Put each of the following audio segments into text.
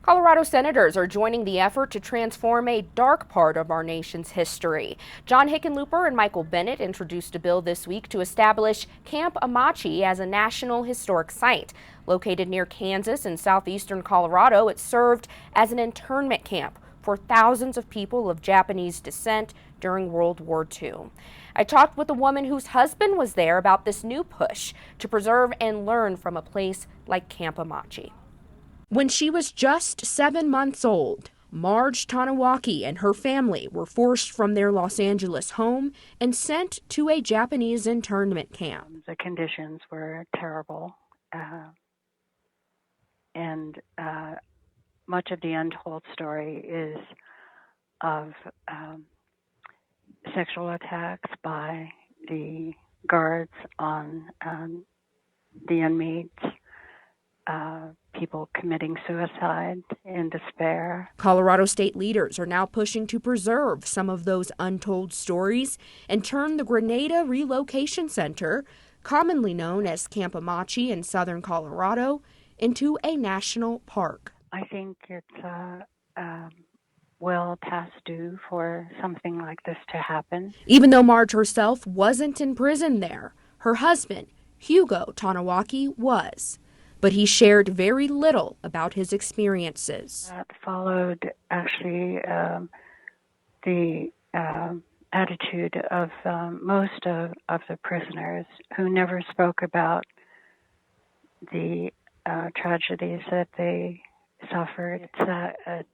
Colorado senators are joining the effort to transform a dark part of our nation's history. John Hickenlooper and Michael Bennett introduced a bill this week to establish Camp Amache as a National Historic Site. Located near Kansas and southeastern Colorado, it served as an internment camp for thousands of people of Japanese descent during World War II. I talked with a woman whose husband was there about this new push to preserve and learn from a place like Camp Amache. When she was just 7 months old, Marge Tanawaki and her family were forced from their Los Angeles home and sent to a Japanese internment camp. The conditions were terrible, and much of the untold story is of sexual attacks by the guards on the inmates, people committing suicide in despair. Colorado state leaders are now pushing to preserve some of those untold stories and turn the Grenada Relocation Center, commonly known as Camp Amache in southern Colorado, into a national park. I think it's well past due for something like this to happen. Even though Marge herself wasn't in prison there, her husband, Hugo Tanawaki, was. But he shared very little about his experiences. That followed actually the attitude of most of the prisoners who never spoke about the tragedies that they suffered. It's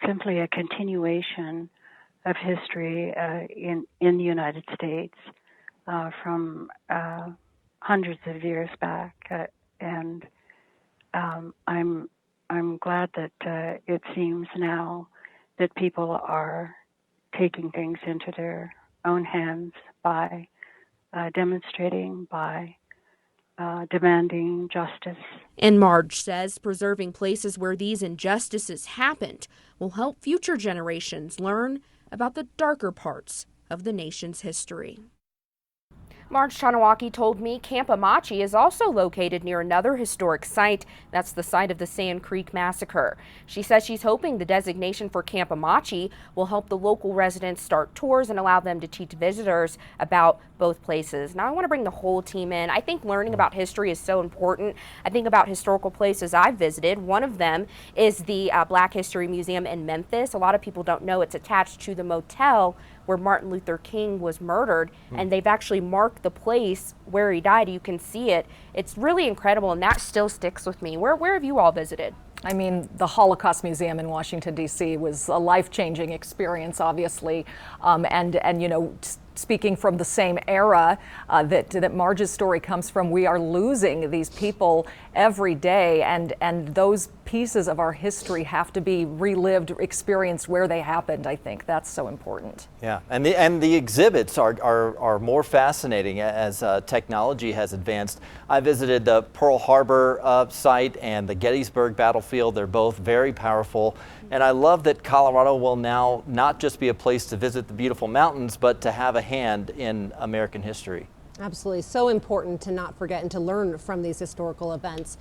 simply a continuation of history in the United States from hundreds of years back, and I'm glad that it seems now that people are taking things into their own hands by demonstrating, by demanding justice. And Marge says preserving places where these injustices happened will help future generations learn about the darker parts of the nation's history. Marge Tanawaki told me Camp Amache is also located near another historic site. That's the site of the Sand Creek Massacre. She says she's hoping the designation for Camp Amache will help the local residents start tours and allow them to teach visitors about both places. Now I want to bring the whole team in. I think learning about history is so important. I think about historical places I've visited. One of them is the Black History Museum in Memphis. A lot of people don't know it's attached to the motel where Martin Luther King was murdered, and they've actually marked the place where he died. You can see it. It's really incredible, and that still sticks with me. Where have you all visited? I mean, the Holocaust Museum in Washington, D.C. was a life-changing experience, obviously, and you know, speaking from the same era that Marge's story comes from, we are losing these people every day, and those pieces of our history have to be relived, experienced where they happened. I think that's so important. Yeah, and the exhibits are more fascinating as technology has advanced. I visited the Pearl Harbor site and the Gettysburg battlefield. They're both very powerful, and I love that Colorado will now not just be a place to visit the beautiful mountains, but to have a hand in American history. Absolutely, so important to not forget and to learn from these historical events.